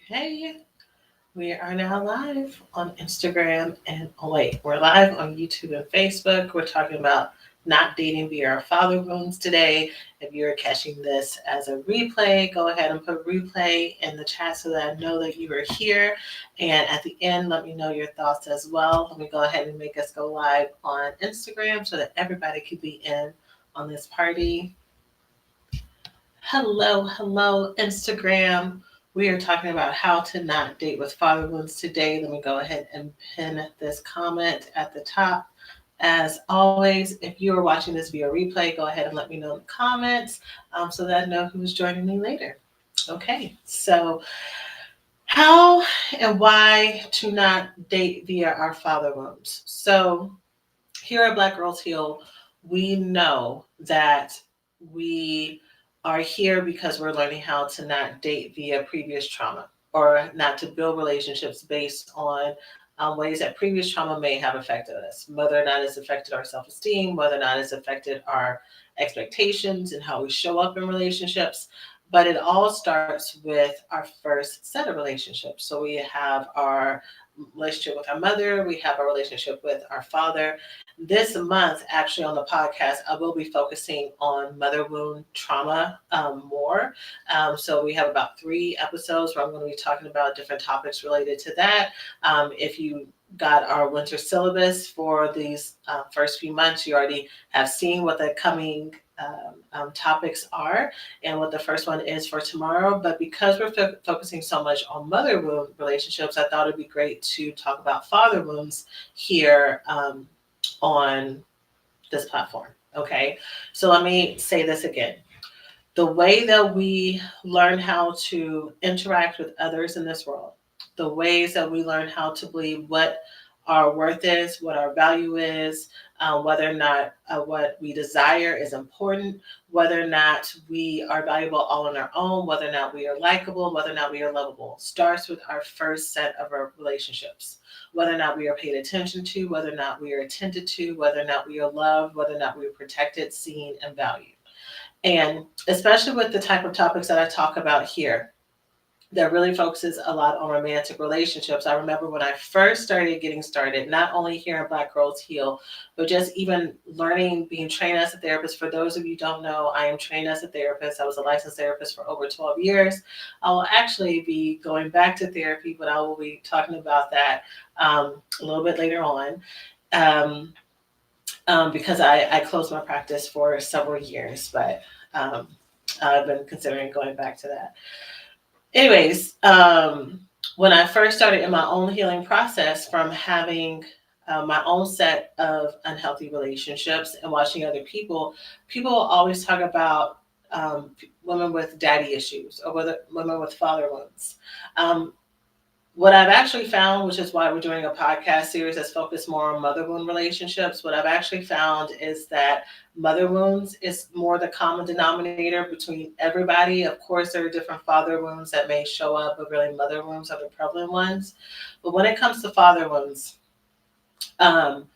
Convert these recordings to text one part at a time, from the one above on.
Hey, we are now live on Instagram and we're live on YouTube and Facebook. We're talking about not dating via our father wounds today. If you're catching this as a replay, go ahead and put replay in the chat so that I know that you are here. And at the end, let me know your thoughts as well. Let me go ahead and make us go live on Instagram so that everybody could be in on this party. Hello, Instagram. We are talking about how to not date with father wounds today. Let me go ahead and pin this comment at the top. As always, if you are watching this via replay, go ahead and let me know in the comments so that I know who's joining me later. Okay, so how and why to not date via our father wounds. So here at Black Girls Heal, we know that we are here because we're learning how to not date via previous trauma or not to build relationships based on ways that previous trauma may have affected us, whether or not it's affected our self esteem, whether or not it's affected our expectations and how we show up in relationships. But it all starts with our first set of relationships. So we have our relationship with our mother, we have a relationship with our father. This month, actually, on the podcast, I will be focusing on mother wound trauma more. So we have about 3 episodes where I'm going to be talking about different topics related to that. If you got our winter syllabus for these first few months, you already have seen what the coming topics are and what the first one is for tomorrow. But because we're focusing so much on mother wound relationships, I thought it'd be great to talk about father wounds here on this platform. Okay, so let me say this again. The way that we learn how to interact with others in this world, the ways that we learn how to believe what our worth is, what our value is, whether or not what we desire is important, whether or not we are valuable all on our own, whether or not we are likable, whether or not we are lovable, starts with our first set of our relationships. Whether or not we are paid attention to, whether or not we are attended to, whether or not we are loved, whether or not we are protected, seen, and valued. And especially with the type of topics that I talk about here, that really focuses a lot on romantic relationships. I remember when I first started getting started, not only here in Black Girls Heal, but just even learning, being trained as a therapist. For those of you who don't know, I am trained as a therapist. I was a licensed therapist for over 12 years. I will actually be going back to therapy, but I will be talking about that a little bit later on. Um, because I closed my practice for several years, but um, I've been considering going back to that. Anyways, when I first started in my own healing process from having my own set of unhealthy relationships and watching other people always talk about women with daddy issues or women with father wounds. Um, what I've actually found, which is why we're doing a podcast series that's focused more on mother wound relationships, what I've actually found is that mother wounds is more the common denominator between everybody. Of course, there are different father wounds that may show up, but really mother wounds are the prevalent ones. But when it comes to father wounds, um,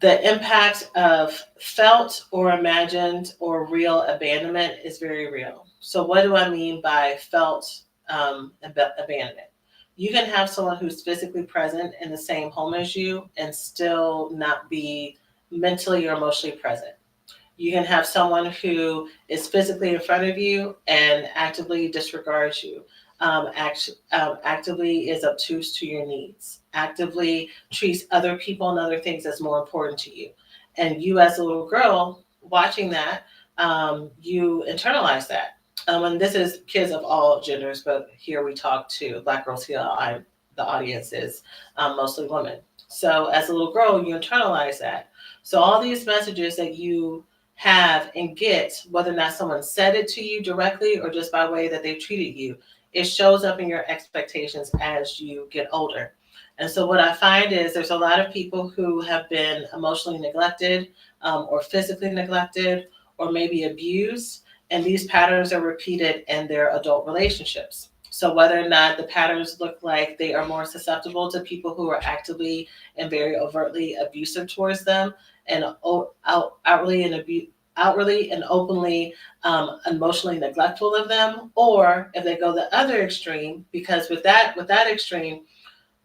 the impact of felt or imagined or real abandonment is very real. So, what do I mean by felt abandonment? You can have someone who's physically present in the same home as you and still not be mentally or emotionally present. You can have someone who is physically in front of you and actively disregards you, actively is obtuse to your needs, actively treats other people and other things as more important to you. And you, as a little girl, watching that, you internalize that. And this is kids of all genders, but here we talk to Black Girls Heal. The audience is mostly women. So as a little girl, you internalize that. So all these messages that you have and get, whether or not someone said it to you directly or just by way that they treated you, it shows up in your expectations as you get older. And so what I find is there's a lot of people who have been emotionally neglected or physically neglected or maybe abused, and these patterns are repeated in their adult relationships. So whether or not the patterns look like they are more susceptible to people who are actively and very overtly abusive towards them and outwardly and outwardly and openly emotionally neglectful of them, or if they go the other extreme, because with that extreme,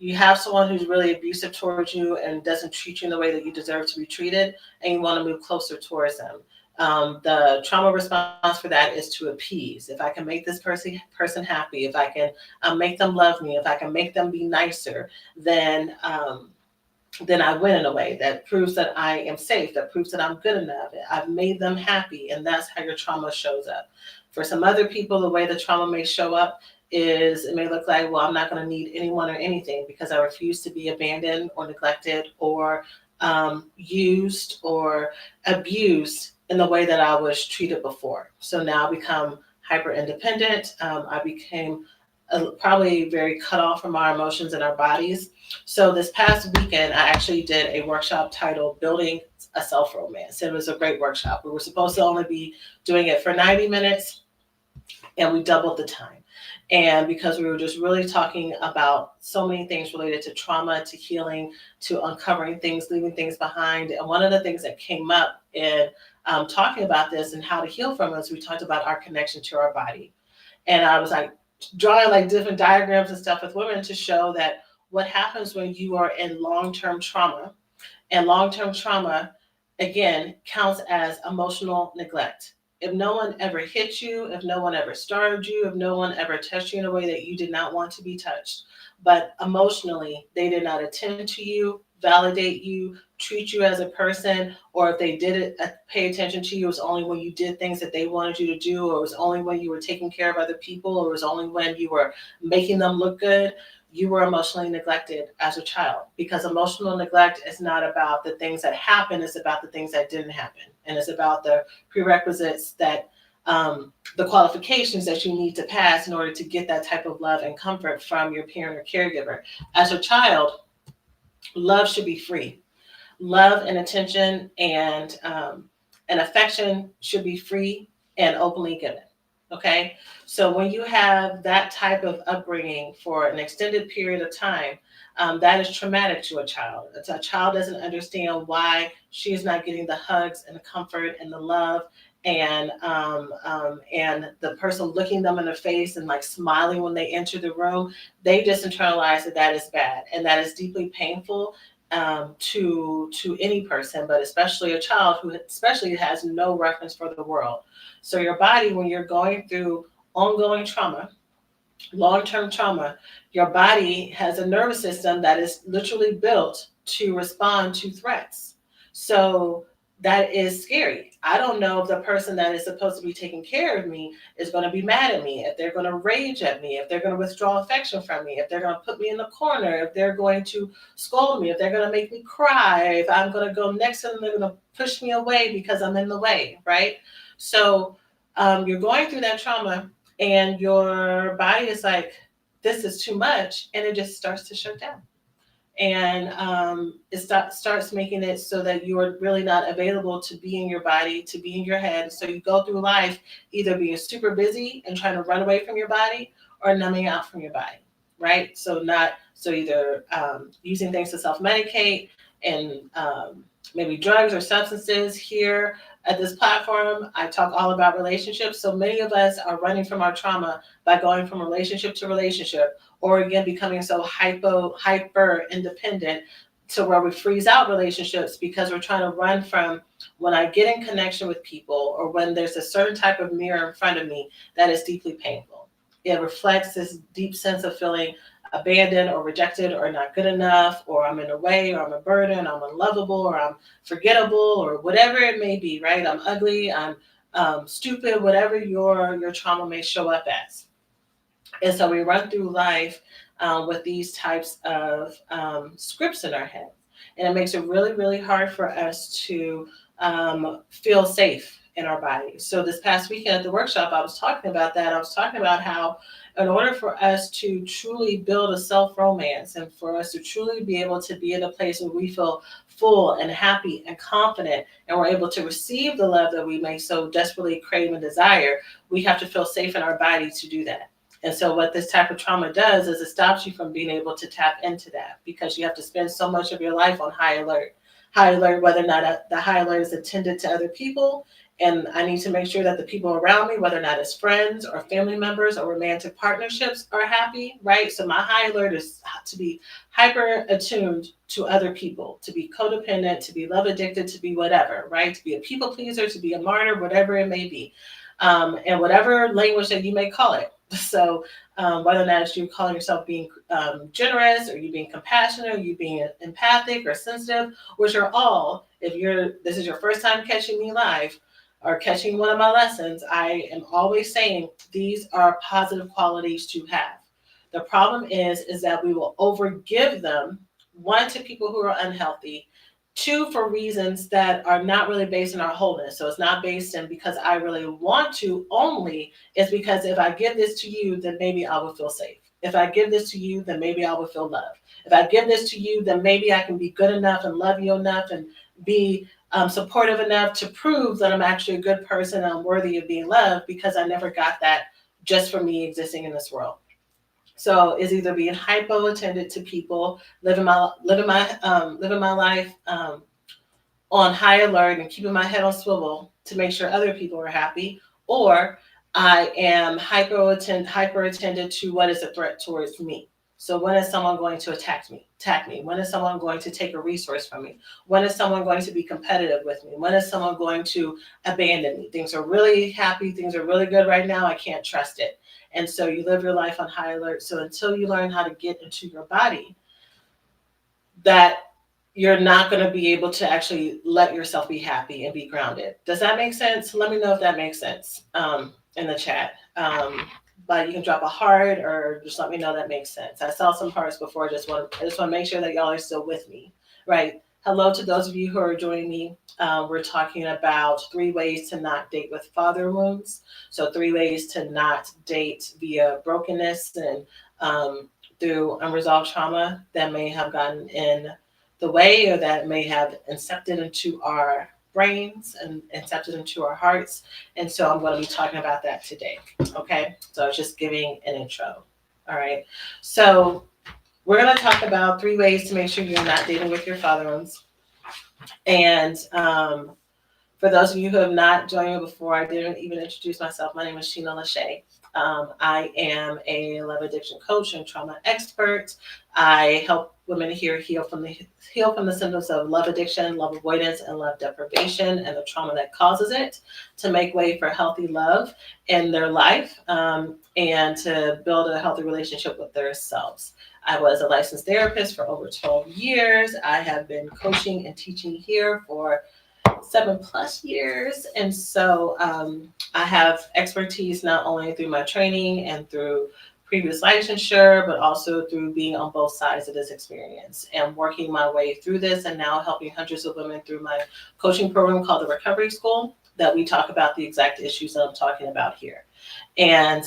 you have someone who's really abusive towards you and doesn't treat you in the way that you deserve to be treated, and you want to move closer towards them. The trauma response for that is to appease. If I can make this person happy, if I can make them love me, if I can make them be nicer, then I win in a way that proves that I am safe, that proves that I'm good enough. I've made them happy, and that's how your trauma shows up. For some other people, the way the trauma may show up is it may look like, well, I'm not going to need anyone or anything because I refuse to be abandoned or neglected or used or abused in the way that I was treated before. So now I become hyper independent. I became probably very cut off from our emotions and our bodies. So this past weekend, I actually did a workshop titled Building a Self Romance. It was a great workshop. We were supposed to only be doing it for 90 minutes, and we doubled the time. And because we were just really talking about so many things related to trauma, to healing, to uncovering things, leaving things behind. And one of the things that came up in talking about this and how to heal from us, we talked about our connection to our body. And I was like drawing like different diagrams and stuff with women to show that what happens when you are in long-term trauma, and long-term trauma, again, counts as emotional neglect. If no one ever hit you, if no one ever starved you, if no one ever touched you in a way that you did not want to be touched, but emotionally, they did not attend to you, validate you, treat you as a person, or if they did it, pay attention to you, it was only when you did things that they wanted you to do, or it was only when you were taking care of other people, or it was only when you were making them look good, you were emotionally neglected as a child. Because emotional neglect is not about the things that happen, it's about the things that didn't happen. And it's about the prerequisites that the qualifications that you need to pass in order to get that type of love and comfort from your parent or caregiver. As a child, love should be free. Love and attention and affection should be free and openly given. Okay, so when you have that type of upbringing for an extended period of time, that is traumatic to a child. A child doesn't understand why she is not getting the hugs and the comfort and the love and the person looking them in the face and like smiling when they enter the room. They just internalize that that is bad and that is deeply painful to any person, but especially a child who especially has no reference for the world. So your body, when you're going through ongoing trauma, long-term trauma, your body has a nervous system that is literally built to respond to threats. So that is scary. I don't know if the person that is supposed to be taking care of me is going to be mad at me, if they're going to rage at me, if they're going to withdraw affection from me, if they're going to put me in the corner, if they're going to scold me, if they're going to make me cry, if I'm going to go next to them, they're going to push me away because I'm in the way, right? So you're going through that trauma and your body is like, this is too much, and it just starts to shut down. And starts making it so that you're really not available to be in your body, to be in your head. So you go through life either being super busy and trying to run away from your body or numbing out from your body, right? So either using things to self-medicate and maybe drugs or substances. Here at this platform, I talk all about relationships. So many of us are running from our trauma by going from relationship to relationship, or again, becoming so hyper independent to where we freeze out relationships because we're trying to run from when I get in connection with people or when there's a certain type of mirror in front of me that is deeply painful. It reflects this deep sense of feeling abandoned or rejected or not good enough, or I'm in the way, or I'm a burden, I'm unlovable, or I'm forgettable, or whatever it may be, right? I'm ugly, I'm stupid, whatever your trauma may show up as. And so we run through life with these types of scripts in our head. And it makes it really, really hard for us to feel safe in our bodies. So this past weekend at the workshop, I was talking about that. I was talking about how in order for us to truly build a self-romance and for us to truly be able to be in a place where we feel full and happy and confident and we're able to receive the love that we may so desperately crave and desire, we have to feel safe in our body to do that. And so what this type of trauma does is it stops you from being able to tap into that because you have to spend so much of your life on high alert, whether or not the high alert is attended to other people And I need to make sure that the people around me, whether or not it's friends or family members or romantic partnerships, are happy, right? So my high alert is to be hyper attuned to other people, to be codependent, to be love addicted, to be whatever, right? To be a people pleaser, to be a martyr, whatever it may be. And whatever language that you may call it. So whether or not it's you calling yourself being generous, or you being compassionate, or you being empathic or sensitive, which are all, if this is your first time catching me live or catching one of my lessons, I am always saying these are positive qualities to have. The problem is that we will overgive them, one, to people who are unhealthy, two, for reasons that are not really based in our wholeness. So it's not based in because I really want to only, it's because if I give this to you, then maybe I will feel safe. If I give this to you, then maybe I will feel love. If I give this to you, then maybe I can be good enough and love you enough and be supportive enough to prove that I'm actually a good person and I'm worthy of being loved, because I never got that just for me existing in this world. So it's either being hypo attended to people, living my life on high alert and keeping my head on swivel to make sure other people are happy, or I am hyper attended to what is a threat towards me. So when is someone going to attack me? When is someone going to take a resource from me? When is someone going to be competitive with me? When is someone going to abandon me? Things are really happy. Things are really good right now. I can't trust it. And so you live your life on high alert. So until you learn how to get into your body, that you're not going to be able to actually let yourself be happy and be grounded. Does that make sense? Let me know if that makes sense in the chat. But you can drop a heart or just let me know that makes sense. I saw some hearts before. I just want to make sure that y'all are still with me, right? Hello to those of you who are joining me. We're talking about 3 ways to not date with father wounds. So 3 ways to not date via brokenness and through unresolved trauma that may have gotten in the way, or that may have incepted into our brains and incepted into our hearts. And so I'm going to be talking about that today. Okay. So I was just giving an intro. All right. So we're going to talk about 3 ways to make sure you're not dating with your father wounds. And for those of you who have not joined me before, I didn't even introduce myself. My name is Sheena Lachey. I am a love addiction coach and trauma expert. I help women heal from the symptoms of love addiction, love avoidance, and love deprivation, and the trauma that causes it, to make way for healthy love in their life, and to build a healthy relationship with themselves. I was a licensed therapist for over 12 years. I have been coaching and teaching here for 7+ years. And so I have expertise not only through my training and through previous licensure, but also through being on both sides of this experience and working my way through this, and now helping hundreds of women through my coaching program called the Recovery School, that we talk about the exact issues that I'm talking about here. And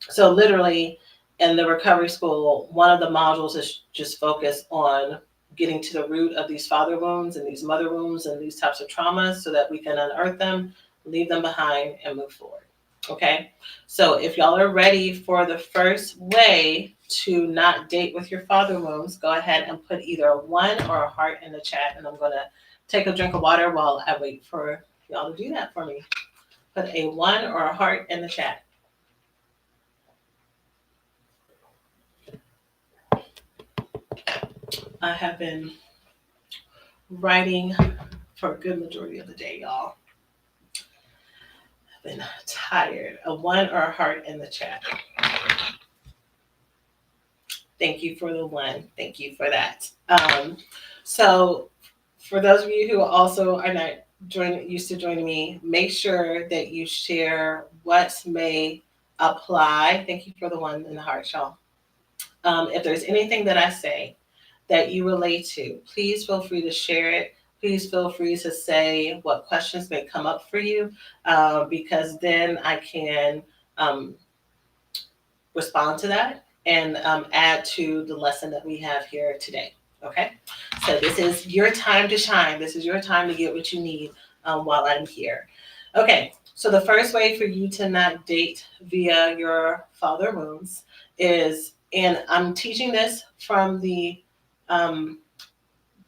so literally in the Recovery School, one of the modules is just focused on getting to the root of these father wounds and these mother wounds and these types of traumas, so that we can unearth them, leave them behind, and move forward. Okay, so if y'all are ready for the first way to not date with your father wounds, go ahead and put either a 1 or a heart in the chat, and I'm going to take a drink of water while I wait for y'all to do that for me. Put a 1 or a heart in the chat. I have been writing for a good majority of the day, y'all. I've been tired. A 1 or a heart in the chat. Thank you for the 1. Thank you for that. So for those of you who also are not used to joining me, make sure that you share what may apply. Thank you for the 1 in the heart, y'all. If there's anything that I say that you relate to, please feel free to share it. Please feel free to say what questions may come up for you, because then I can respond to that and add to the lesson that we have here today. Okay, so this is your time to shine. This is your time to get what you need while I'm here. Okay, so the first way for you to not date via your father wounds is, and I'm teaching this from the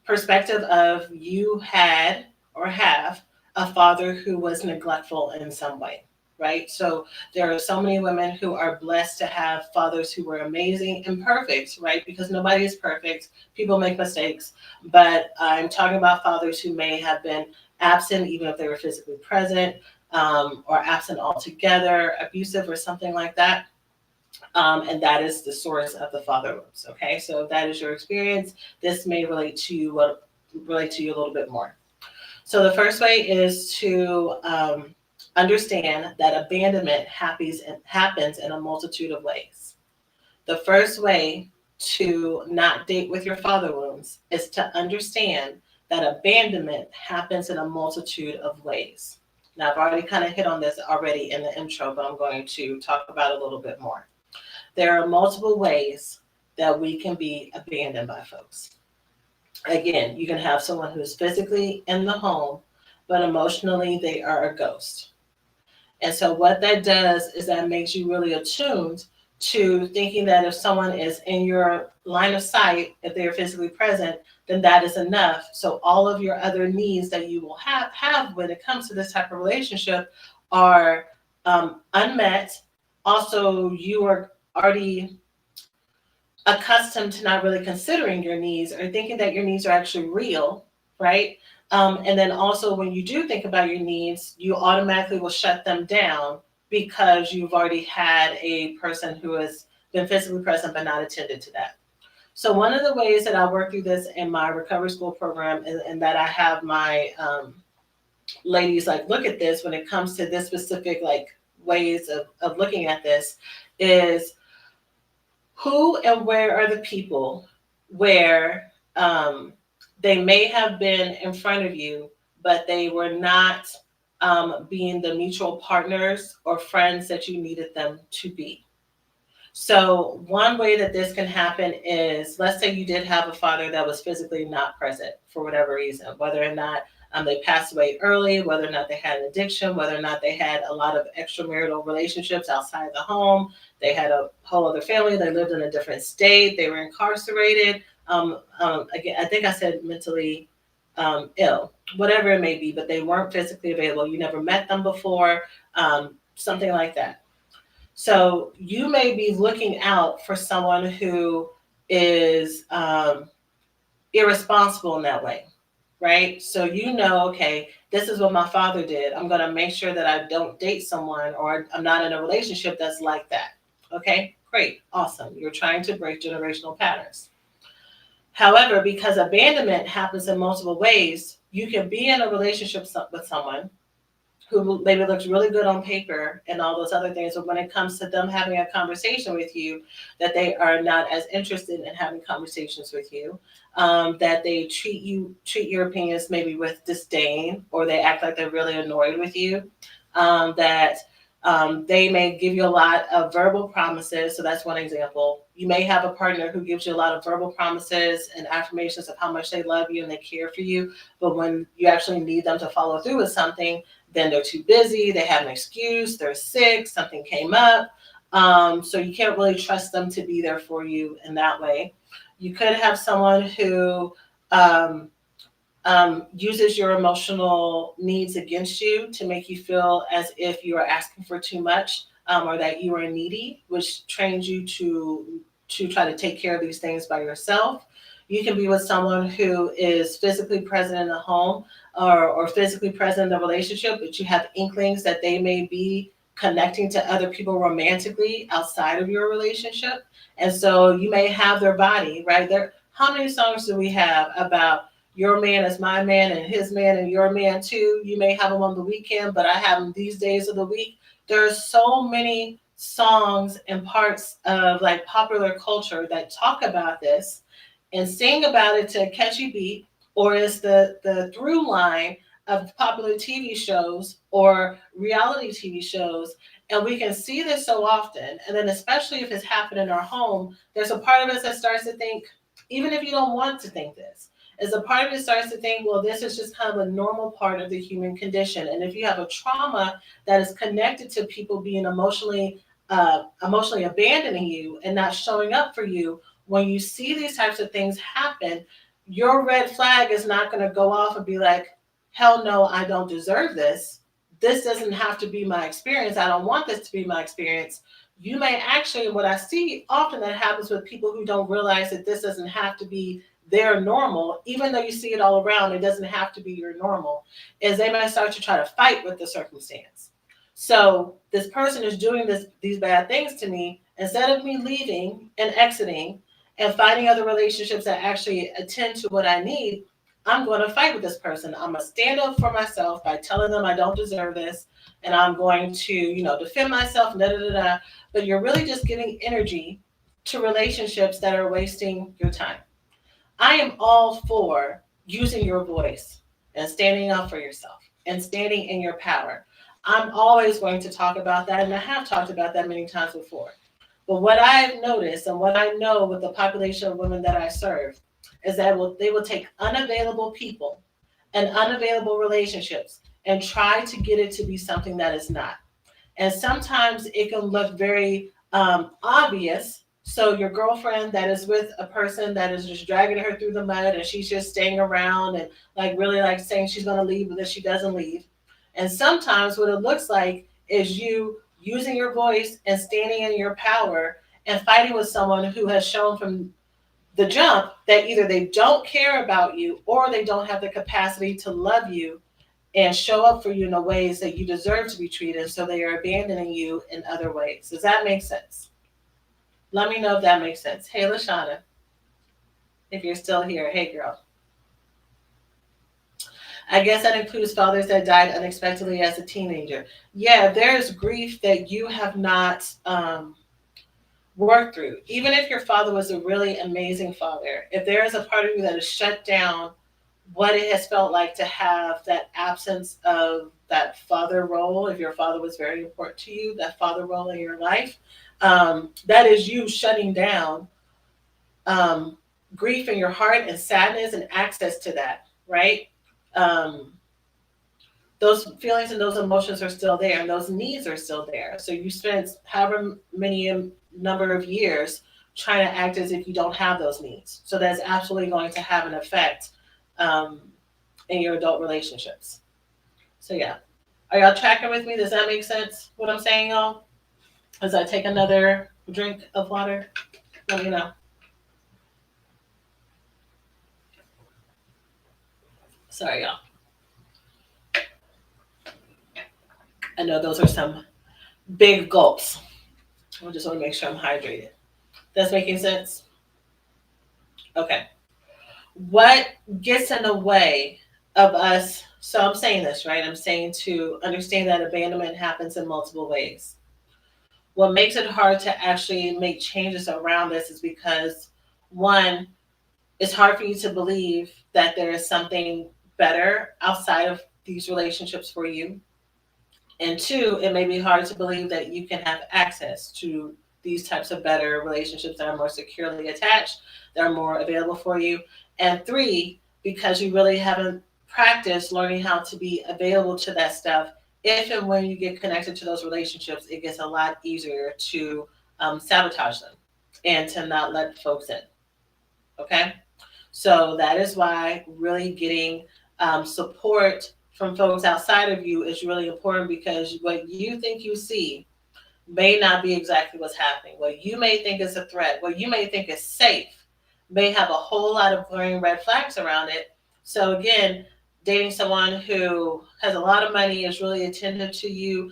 perspective of you had or have a father who was neglectful in some way, right? So there are so many women who are blessed to have fathers who were amazing and perfect, right? Because nobody is perfect. People make mistakes. But I'm talking about fathers who may have been absent, even if they were physically present, or absent altogether, abusive, or something like that. And that is the source of the father wounds. Okay, so if that is your experience, this may relate to you a little bit more. So the first way is to understand that abandonment happens in a multitude of ways. The first way to not date with your father wounds is to understand that abandonment happens in a multitude of ways. Now, I've already kind of hit on this already in the intro, but I'm going to talk about it a little bit more. There are multiple ways that we can be abandoned by folks. Again, you can have someone who's physically in the home, but emotionally they are a ghost. And so, what that does is that makes you really attuned to thinking that if someone is in your line of sight, if they are physically present, then that is enough. So, all of your other needs that you will have when it comes to this type of relationship are unmet. Also, you are already accustomed to not really considering your needs or thinking that your needs are actually real, right? And then also, when you do think about your needs, you automatically will shut them down because you've already had a person who has been physically present but not attended to that. So, one of the ways that I work through this in my recovery school program and that I have my ladies like look at this when it comes to this specific like ways of looking at this is who and where are the people where they may have been in front of you, but they were not being the mutual partners or friends that you needed them to be. So, one way that this can happen is let's say you did have a father that was physically not present for whatever reason, whether or not they passed away early, whether or not they had an addiction, whether or not they had a lot of extramarital relationships outside the home, they had a whole other family, they lived in a different state, they were incarcerated. Again, I think I said mentally ill, whatever it may be, but they weren't physically available. You never met them before, something like that. So you may be looking out for someone who is irresponsible in that way, right? So you know, okay, this is what my father did. I'm going to make sure that I don't date someone or I'm not in a relationship that's like that. Okay, great, awesome. You're trying to break generational patterns. However, because abandonment happens in multiple ways, you can be in a relationship with someone who maybe looks really good on paper and all those other things, but when it comes to them having a conversation with you, that they are not as interested in having conversations with you, that they treat your opinions maybe with disdain, or they act like they're really annoyed with you, that they may give you a lot of verbal promises. So that's one example. You may have a partner who gives you a lot of verbal promises and affirmations of how much they love you and they care for you. But when you actually need them to follow through with something, then they're too busy, they have an excuse, they're sick, something came up. So you can't really trust them to be there for you in that way. You could have someone who uses your emotional needs against you to make you feel as if you are asking for too much, or that you are needy, which trains you to try to take care of these things by yourself. You can be with someone who is physically present in the home, or physically present in the relationship, but you have inklings that they may be connecting to other people romantically outside of your relationship. And so you may have their body, right? How many songs do we have about your man is my man and his man and your man too? You may have them on the weekend, but I have them these days of the week. There are so many songs and parts of like popular culture that talk about this and sing about it to a catchy beat, or is the through line of popular TV shows or reality TV shows. And we can see this so often. And then especially if it's happened in our home, there's a part of us that starts to think, even if you don't want to think this, is a part of it starts to think, well, this is just kind of a normal part of the human condition. And if you have a trauma that is connected to people being emotionally abandoning you and not showing up for you, when you see these types of things happen, your red flag is not going to go off and be like, hell no, I don't deserve this. This doesn't have to be my experience. I don't want this to be my experience. You may actually, what I see often that happens with people who don't realize that this doesn't have to be their normal, even though you see it all around, it doesn't have to be your normal, is they might start to try to fight with the circumstance. So this person is doing these bad things to me. Instead of me leaving and exiting and finding other relationships that actually attend to what I need, I'm going to fight with this person. I'm going to stand up for myself by telling them I don't deserve this, and I'm going to, defend myself. Da, da, da, da. But you're really just giving energy to relationships that are wasting your time. I am all for using your voice and standing up for yourself and standing in your power. I'm always going to talk about that, and I have talked about that many times before. But what I've noticed and what I know with the population of women that I serve is that they will take unavailable people and unavailable relationships and try to get it to be something that is not. And sometimes it can look very obvious. So your girlfriend that is with a person that is just dragging her through the mud and she's just staying around and like really like saying she's going to leave, but then she doesn't leave. And sometimes what it looks like is you using your voice and standing in your power and fighting with someone who has shown from the jump that either they don't care about you or they don't have the capacity to love you and show up for you in the ways that you deserve to be treated, so they are abandoning you in other ways. Does that make sense? Let me know if that makes sense. Hey, Lashana, if you're still here. Hey, girl. I guess that includes fathers that died unexpectedly as a teenager. Yeah, there's grief that you have not worked through. Even if your father was a really amazing father, if there is a part of you that is shut down what it has felt like to have that absence of that father role, if your father was very important to you, that father role in your life, that is you shutting down grief in your heart and sadness and access to that, right? Um, those feelings and those emotions are still there and those needs are still there. So you spent however many number of years trying to act as if you don't have those needs. So that's absolutely going to have an effect um, in your adult relationships. So yeah. Are y'all tracking with me? Does that make sense what I'm saying, y'all? As I take another drink of water, let me know. Sorry, y'all. I know those are some big gulps. I just want to make sure I'm hydrated. That's making sense? Okay. What gets in the way of us? So I'm saying this, right? I'm saying to understand that abandonment happens in multiple ways. What makes it hard to actually make changes around this is because, one, it's hard for you to believe that there is something better outside of these relationships for you. And two, it may be hard to believe that you can have access to these types of better relationships that are more securely attached, that are more available for you. And three, because you really haven't practiced learning how to be available to that stuff. If and when you get connected to those relationships, it gets a lot easier to sabotage them and to not let folks in. Okay? So that is why really getting support from folks outside of you is really important, because what you think you see may not be exactly what's happening. What you may think is a threat, what you may think is safe, may have a whole lot of glaring red flags around it. So again, dating someone who has a lot of money, is really attentive to you,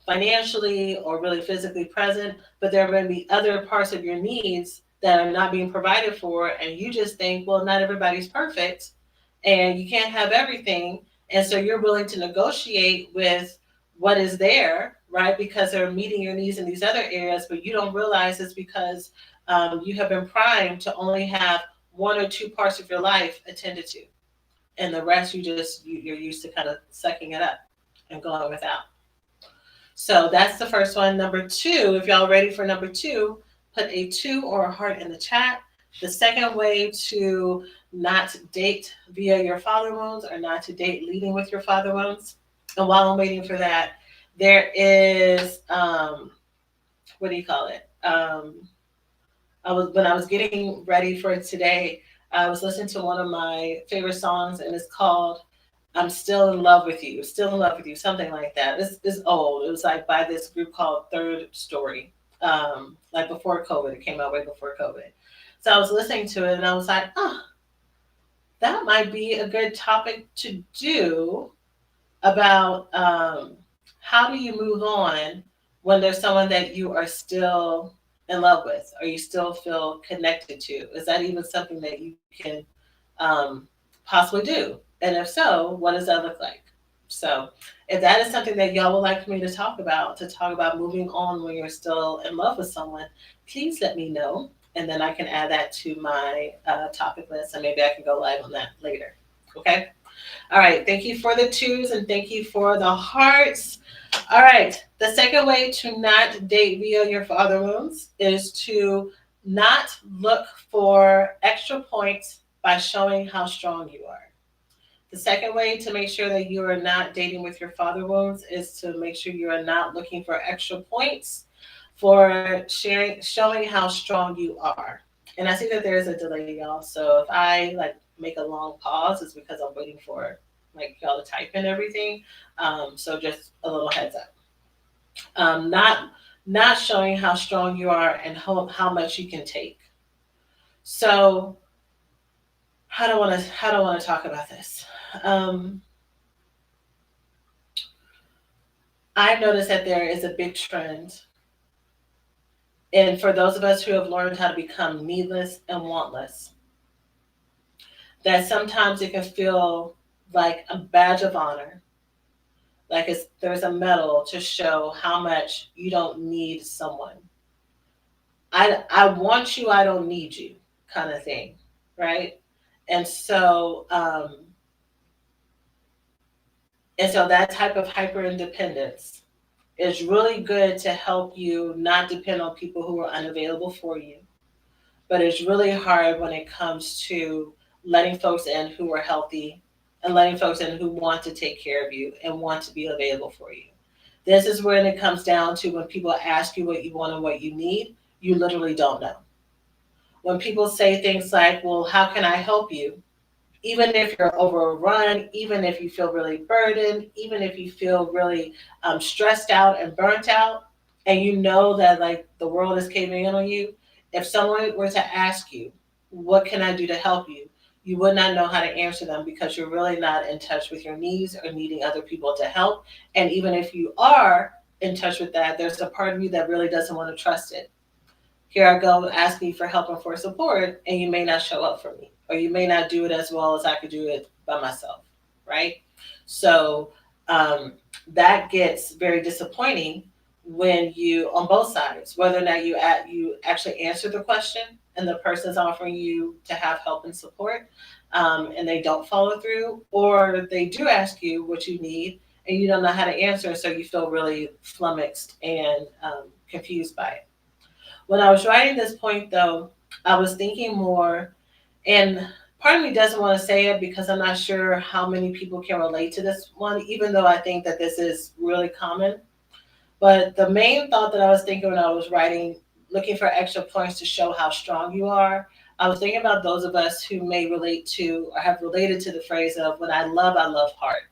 financially or really physically present, but there are going to be other parts of your needs that are not being provided for, and you just think, well, not everybody's perfect, and you can't have everything, and so you're willing to negotiate with what is there, right? Because they're meeting your needs in these other areas, but you don't realize it's because you have been primed to only have one or two parts of your life attended to, and the rest you're used to kind of sucking it up and going without. So that's the first one. Number two, if y'all ready for number two, put a 2 or a heart in the chat. The second way to not date via your father wounds, or not to date leading with your father wounds. And while I'm waiting for that, there is, what do you call it? When I was getting ready for today, I was listening to one of my favorite songs, and it's called "I'm Still in Love with You," "Still in Love with You," something like that. It's old. It was like by this group called Third Story. Like before COVID, it came out way before COVID. So I was listening to it, and I was like, oh, that might be a good topic to do about how do you move on when there's someone that you are still in love with or you still feel connected to? Is that even something that you can um, possibly do? And if so, what does that look like? So, if that is something that y'all would like for me to talk about moving on when you're still in love with someone, please let me know. And then I can add that to my topic list, and maybe I can go live on that later. Okay? All right, thank you for the twos and thank you for the hearts. All right, the second way to not date via your father wounds is to not look for extra points by showing how strong you are. The second way to make sure that you are not dating with your father wounds is to make sure you are not looking for extra points for showing how strong you are. And I see that there is a delay, y'all. So if I like make a long pause, it's because I'm waiting for like y'all to type in everything. So just a little heads up. Not showing how strong you are and how much you can take. So how do I want to talk about this? Um, I've noticed that there is a big trend, and for those of us who have learned how to become needless and wantless, that sometimes it can feel like a badge of honor, like there's a medal to show how much you don't need someone. I want you, I don't need you, kind of thing, right? And so that type of hyper independence is really good to help you not depend on people who are unavailable for you. But it's really hard when it comes to letting folks in who are healthy and letting folks in who want to take care of you and want to be available for you. This is when it comes down to when people ask you what you want and what you need, you literally don't know. When people say things like, well, how can I help you? Even if you're overrun, even if you feel really burdened, even if you feel really stressed out and burnt out, and you know that like the world is caving in on you, if someone were to ask you, what can I do to help you? You would not know how to answer them because you're really not in touch with your needs or needing other people to help. And even if you are in touch with that, there's a part of you that really doesn't want to trust it. Here I go asking you for help and for support, and you may not show up for me, or you may not do it as well as I could do it by myself, right? So um, that gets very disappointing when you, on both sides, whether or not you actually answer the question and the person's offering you to have help and support, and they don't follow through, or they do ask you what you need and you don't know how to answer, so you feel really flummoxed and confused by it. When I was writing this point, though, I was thinking more, and part of me doesn't want to say it because I'm not sure how many people can relate to this one, even though I think that this is really common. But the main thought that I was thinking when I was writing, looking for extra points to show how strong you are, I was thinking about those of us who may relate to or have related to the phrase of when I love hard.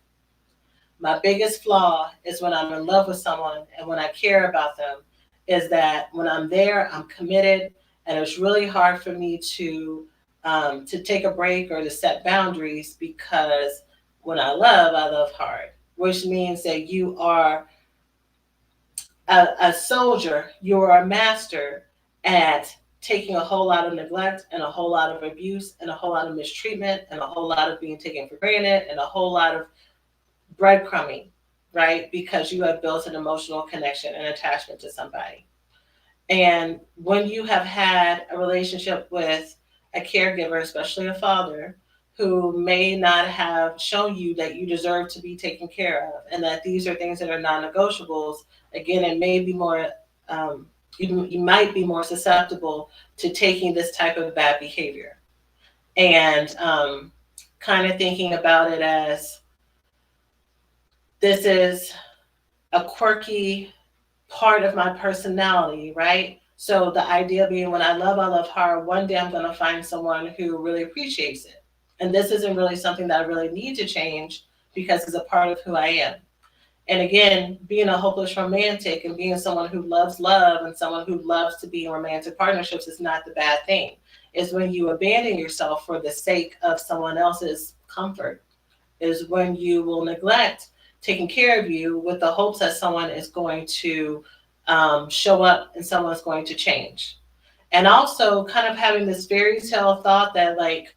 My biggest flaw is when I'm in love with someone and when I care about them, is that when I'm there, I'm committed, and it's really hard for me to take a break or to set boundaries because when I love hard, which means that you are a soldier, you are a master at taking a whole lot of neglect and a whole lot of abuse and a whole lot of mistreatment and a whole lot of being taken for granted and a whole lot of breadcrumbing, right? Because you have built an emotional connection and attachment to somebody. And when you have had a relationship with a caregiver, especially a father, who may not have shown you that you deserve to be taken care of and that these are things that are non negotiables, again, it may be more, um, you might be more susceptible to taking this type of bad behavior. And kind of thinking about it as this is a quirky part of my personality, right? So the idea being, when I love hard, one day I'm going to find someone who really appreciates it. And this isn't really something that I really need to change because it's a part of who I am. And again, being a hopeless romantic and being someone who loves love and someone who loves to be in romantic partnerships is not the bad thing. It's when you abandon yourself for the sake of someone else's comfort, is when you will neglect taking care of you with the hopes that someone is going to show up and someone's going to change. And also, kind of having this fairy tale thought that, like,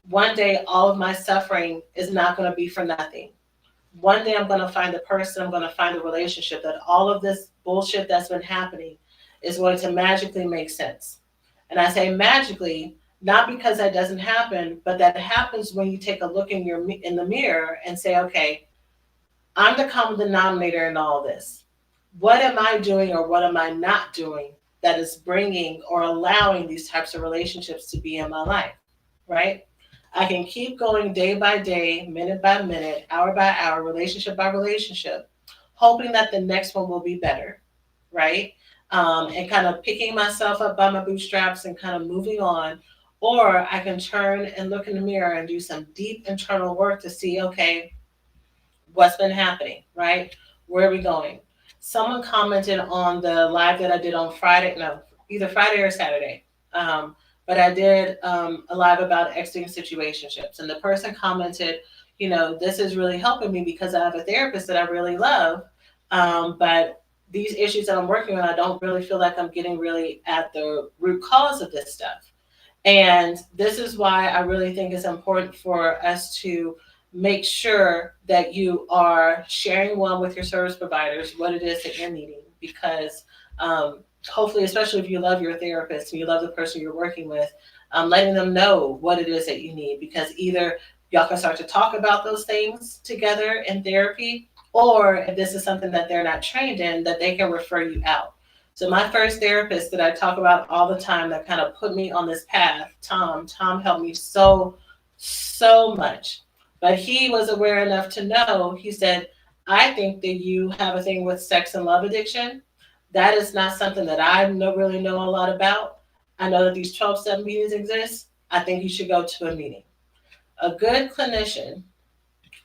one day all of my suffering is not going to be for nothing. One day I'm going to find the person, I'm going to find the relationship, that all of this bullshit that's been happening is going to magically make sense. And I say magically, not because that doesn't happen, but that happens when you take a look in the mirror and say, okay, I'm the common denominator in all this. What am I doing or what am I not doing that is bringing or allowing these types of relationships to be in my life, right? I can keep going day by day, minute by minute, hour by hour, relationship by relationship, hoping that the next one will be better, right? And kind of picking myself up by my bootstraps and kind of moving on. Or I can turn and look in the mirror and do some deep internal work to see, okay, what's been happening, right? Where are we going? Someone commented on the live that I did on Friday, no, either Friday or Saturday. But I did a live about exiting situationships. And the person commented, this is really helping me because I have a therapist that I really love. But these issues that I'm working on, I don't really feel like I'm getting really at the root cause of this stuff. And this is why I really think it's important for us to make sure that you are sharing one with your service providers what it is that you're needing, because hopefully, especially if you love your therapist and you love the person you're working with, letting them know what it is that you need, because either y'all can start to talk about those things together in therapy, or if this is something that they're not trained in, that they can refer you out. So my first therapist that I talk about all the time that kind of put me on this path, Tom helped me so much. But he was aware enough to know, he said, I think that you have a thing with sex and love addiction. That is not something that I really know a lot about. I know that these 12-step meetings exist. I think you should go to a meeting. A good clinician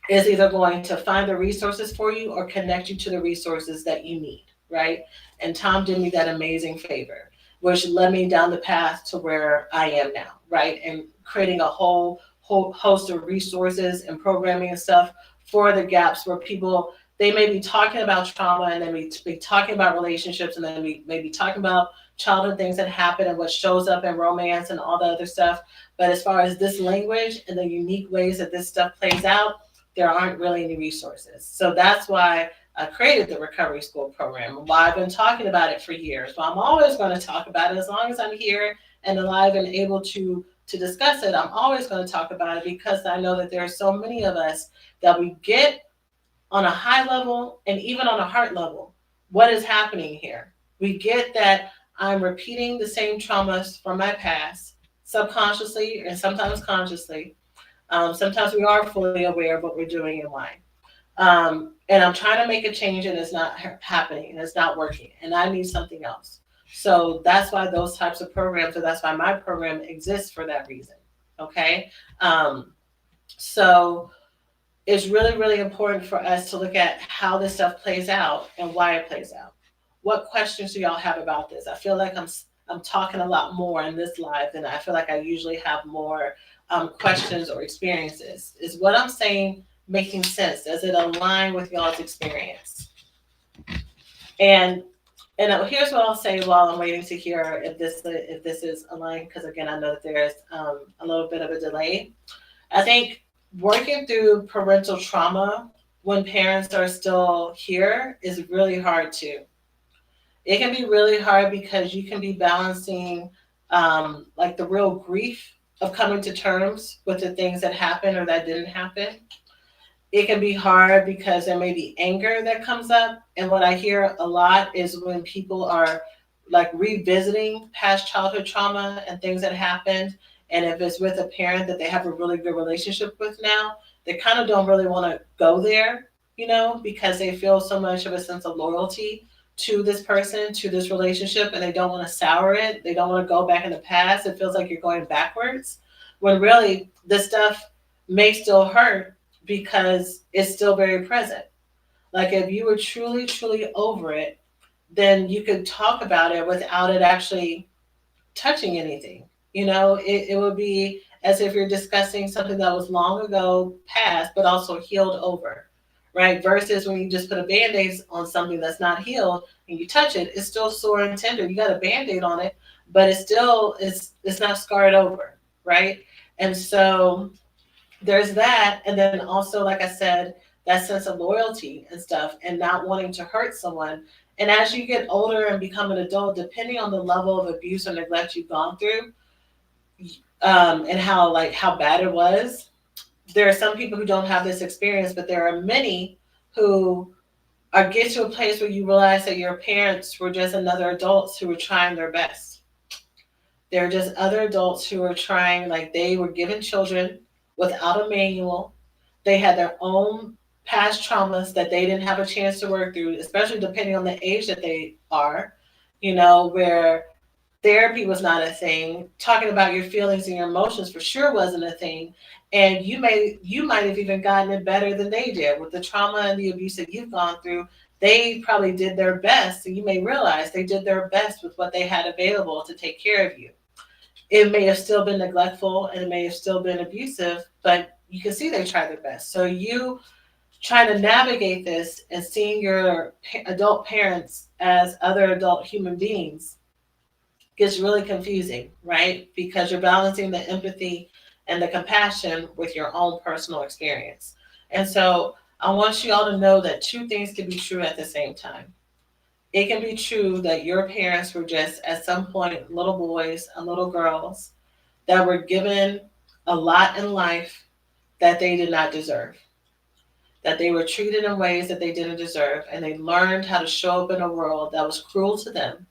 is either going to find the resources for you or connect you to the resources that you need, right? And Tom did me that amazing favor, which led me down the path to where I am now, right? And creating a whole host of resources and programming and stuff for the gaps where people, they may be talking about trauma and they may be talking about relationships and then we may be talking about childhood things that happen and what shows up in romance and all the other stuff. But as far as this language and the unique ways that this stuff plays out, there aren't really any resources. So that's why I created the Recovery School program, why I've been talking about it for years. Well, I'm always going to talk about it as long as I'm here and alive and able to discuss it. I'm always going to talk about it because I know that there are so many of us that we get on a high level and even on a heart level what is happening here. We get that I'm repeating the same traumas from my past, subconsciously and sometimes consciously. Sometimes we are fully aware of what we're doing and why. And I'm trying to make a change and it's not happening and it's not working and I need something else. So that's why those types of programs, or that's why my program exists for that reason. Okay. So it's really, really important for us to look at how this stuff plays out and why it plays out. What questions do y'all have about this? I feel like I'm talking a lot more in this live than I feel like I usually have more questions or experiences. Is what I'm saying making sense? Does it align with y'all's experience? And here's what I'll say while I'm waiting to hear if this is aligned, because again, I know that there's a little bit of a delay. I think working through parental trauma when parents are still here is really hard too. It can be really hard because you can be balancing like the real grief of coming to terms with the things that happened or that didn't happen. It can be hard because there may be anger that comes up. And what I hear a lot is when people are like revisiting past childhood trauma and things that happened. And if it's with a parent that they have a really good relationship with now, they kind of don't really want to go there, because they feel so much of a sense of loyalty to this person, to this relationship, and they don't want to sour it. They don't want to go back in the past. It feels like you're going backwards when really this stuff may still hurt because it's still very present. Like if you were truly, truly over it, then you could talk about it without it actually touching anything. It would be as if you're discussing something that was long ago past, but also healed over, right? Versus when you just put a band-aid on something that's not healed and you touch it, it's still sore and tender. You got a band-aid on it, but it's not scarred over, right? And so there's that. And then also, like I said, that sense of loyalty and stuff and not wanting to hurt someone. And as you get older and become an adult, depending on the level of abuse or neglect you've gone through, and how bad it was, there are some people who don't have this experience, but there are many who are get to a place where you realize that your parents were just another adults who were trying their best. They're just other adults who are trying, like they were given children without a manual. They had their own past traumas that they didn't have a chance to work through, especially depending on the age that they are, where therapy was not a thing. Talking about your feelings and your emotions for sure wasn't a thing. And you might have even gotten it better than they did with the trauma and the abuse that you've gone through. They probably did their best, and you may realize they did their best with what they had available to take care of you. It may have still been neglectful and it may have still been abusive, but you can see they tried their best. So you trying to navigate this and seeing your adult parents as other adult human beings gets really confusing, right? Because you're balancing the empathy and the compassion with your own personal experience. And so I want you all to know that two things can be true at the same time. It can be true that your parents were just at some point little boys and little girls that were given a lot in life that they did not deserve, that they were treated in ways that they didn't deserve, and they learned how to show up in a world that was cruel to them.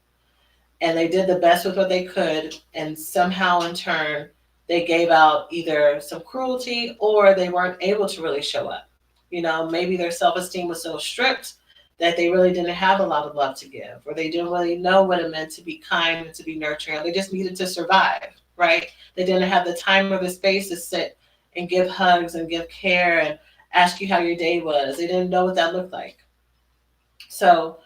And they did the best with what they could, and somehow in turn, they gave out either some cruelty or they weren't able to really show up. Maybe their self esteem was so stripped that they really didn't have a lot of love to give, or they didn't really know what it meant to be kind and to be nurturing. They just needed to survive, right? They didn't have the time or the space to sit and give hugs and give care and ask you how your day was. They didn't know what that looked like. So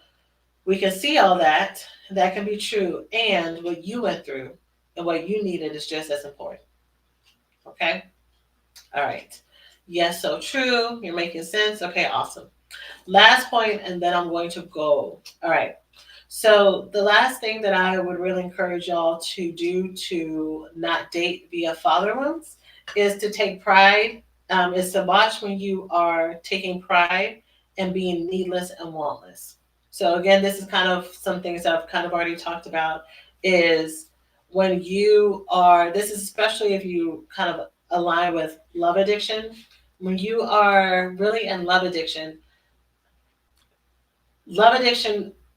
we can see all that. That can be true. And what you went through and what you needed is just as important. Okay? All right. Yes, so true. You're making sense. Okay, awesome. Last point, and then I'm going to go. All right. So the last thing that I would really encourage y'all to do to not date via father wounds is to take pride, is to watch when you are taking pride and being needless and wantless. So again, this is kind of some things that I've kind of already talked about is when you are, this is especially if you kind of align with love addiction. When you are really in love addiction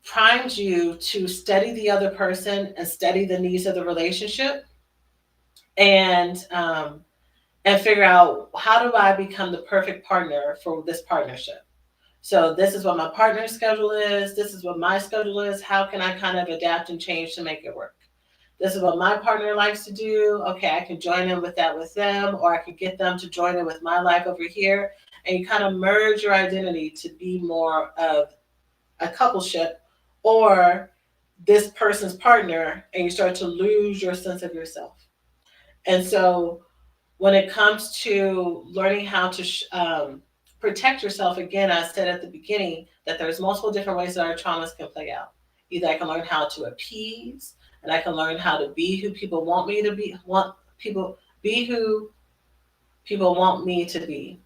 primes you to study the other person and study the needs of the relationship and figure out how do I become the perfect partner for this partnership. So this is what my partner's schedule is. This is what my schedule is. How can I kind of adapt and change to make it work? This is what my partner likes to do. Okay, I can join in with that with them, or I can get them to join in with my life over here. And you kind of merge your identity to be more of a coupleship or this person's partner, and you start to lose your sense of yourself. And so when it comes to learning how to protect yourself, again, I said at the beginning that there's multiple different ways that our traumas can play out. Either I can learn how to appease, and I can learn how to be who people want me to be, be who people want me to be.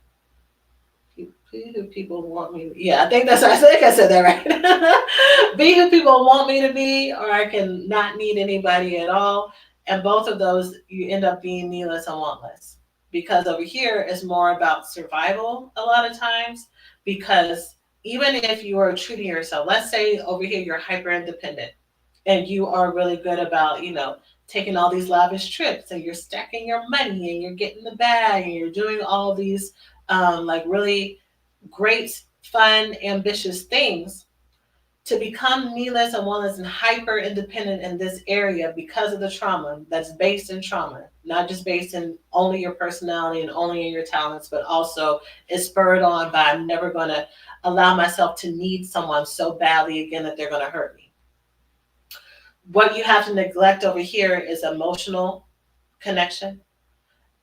Be who people want me to be. Yeah, I think I said that right. Be who people want me to be, or I can not need anybody at all. And both of those, you end up being needless and wantless. Because over here is more about survival a lot of times. Because even if you are treating yourself, let's say over here you're hyper independent and you are really good about, taking all these lavish trips and you're stacking your money and you're getting the bag and you're doing all these like really great, fun, ambitious things. To become needless and wellness and hyper independent in this area because of the trauma that's based in trauma, not just based in only your personality and only in your talents, but also is spurred on by I'm never going to allow myself to need someone so badly again that they're going to hurt me. What you have to neglect over here is emotional connection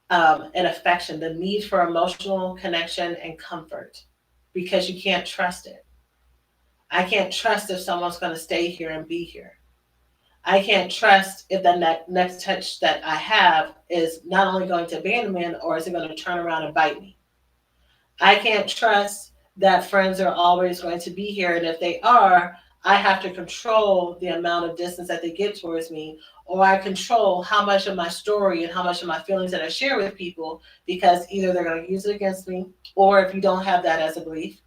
and affection, the need for emotional connection and comfort, because you can't trust it. I can't trust if someone's going to stay here and be here. I can't trust if the next touch that I have is not only going to abandon me or is it going to turn around and bite me. I can't trust that friends are always going to be here. And if they are, I have to control the amount of distance that they get towards me, or I control how much of my story and how much of my feelings that I share with people, because either they're going to use it against me, or if you don't have that as a belief,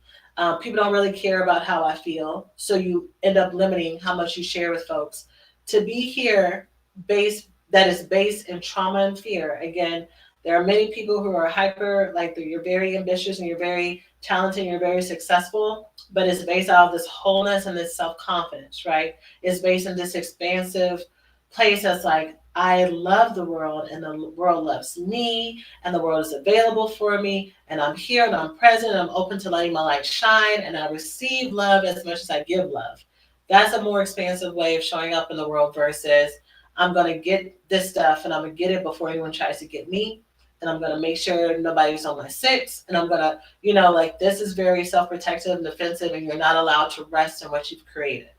people don't really care about how I feel. So you end up limiting how much you share with folks. To be here that is based in trauma and fear. Again, there are many people who are hyper, like you're very ambitious and you're very talented and you're very successful, but it's based out of this wholeness and this self-confidence, right? It's based in this expansive place that's like, I love the world and the world loves me and the world is available for me and I'm here and I'm present and I'm open to letting my light shine and I receive love as much as I give love. That's a more expansive way of showing up in the world versus I'm going to get this stuff and I'm going to get it before anyone tries to get me. And I'm going to make sure nobody's on my six. And I'm going to, like this is very self-protective and defensive and you're not allowed to rest in what you've created.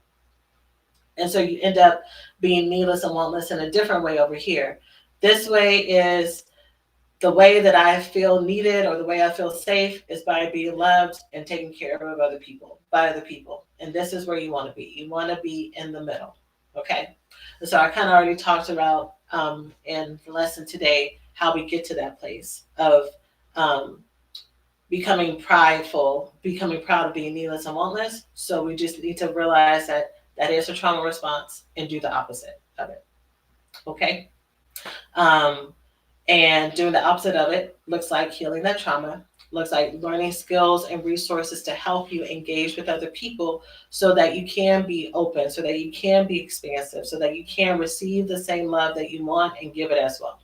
And so you end up being needless and wantless in a different way over here. This way is the way that I feel needed or the way I feel safe is by being loved and taken care of by other people. And this is where you want to be. You want to be in the middle. Okay. And so I kind of already talked about in the lesson today how we get to that place of becoming prideful, becoming proud of being needless and wantless. So we just need to realize that that is a trauma response and do the opposite of it. Okay. And doing the opposite of it looks like healing that trauma, looks like learning skills and resources to help you engage with other people so that you can be open, so that you can be expansive, so that you can receive the same love that you want and give it as well.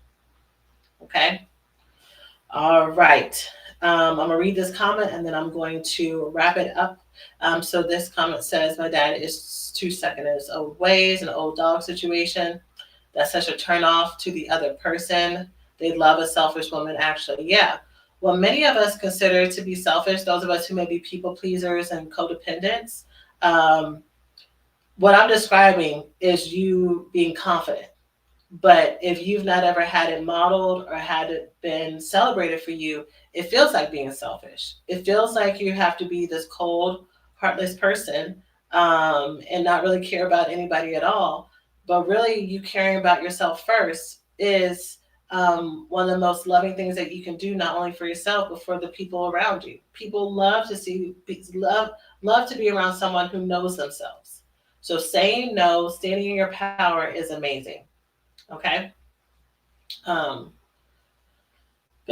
Okay? All right. I'm going to read this comment and then I'm going to wrap it up. So this comment says, my dad is 2 seconds old ways, an old dog situation. That's such a turn off to the other person. They love a selfish woman, actually. Yeah. Well, many of us consider to be selfish, those of us who may be people pleasers and codependents. What I'm describing is you being confident. But if you've not ever had it modeled or had it been celebrated for you, it feels like being selfish. It feels like you have to be this cold, heartless person and not really care about anybody at all. But really, you caring about yourself first is one of the most loving things that you can do, not only for yourself, but for the people around you. People love to love to be around someone who knows themselves. So saying no, standing in your power is amazing. Okay. But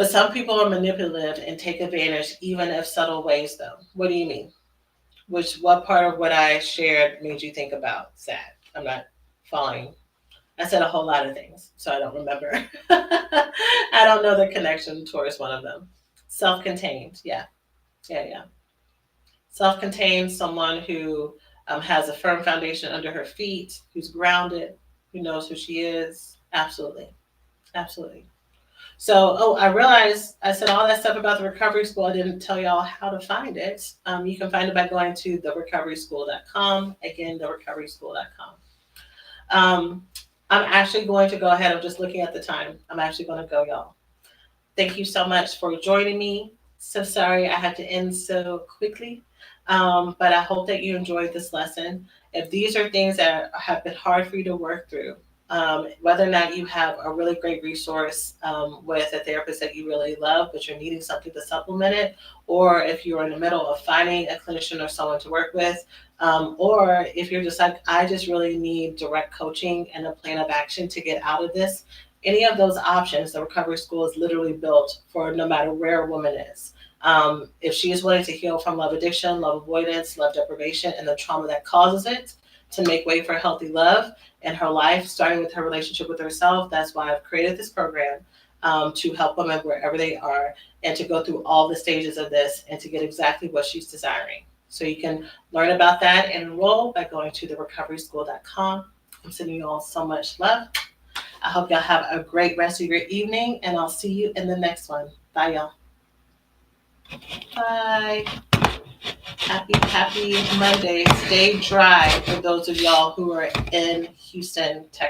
some people are manipulative and take advantage, even if subtle ways, though. What do you mean? What part of what I shared made you think about that? I'm not following. I said a whole lot of things, so I don't remember. I don't know the connection towards one of them. Self-contained. Yeah. Self-contained, someone who has a firm foundation under her feet, who's grounded, who knows who she is. Absolutely. So, I realized I said all that stuff about the recovery school. I didn't tell y'all how to find it. You can find it by going to therecoveryschool.com. Again, therecoveryschool.com. I'm actually going to go ahead. I'm just looking at the time. I'm actually going to go, y'all. Thank you so much for joining me. So sorry I had to end so quickly, but I hope that you enjoyed this lesson. If these are things that have been hard for you to work through, whether or not you have a really great resource with a therapist that you really love, but you're needing something to supplement it, or if you're in the middle of finding a clinician or someone to work with, or if you're just like, I just really need direct coaching and a plan of action to get out of this, any of those options, the Recovery School is literally built for no matter where a woman is. If she is willing to heal from love addiction, love avoidance, love deprivation, and the trauma that causes it, to make way for healthy love in her life, starting with her relationship with herself. That's why I've created this program, to help women wherever they are and to go through all the stages of this and to get exactly what she's desiring. So you can learn about that and enroll by going to therecoveryschool.com. I'm sending you all so much love. I hope y'all have a great rest of your evening, and I'll see you in the next one. Bye, y'all. Bye. Happy Monday. Stay dry for those of y'all who are in Houston, Texas.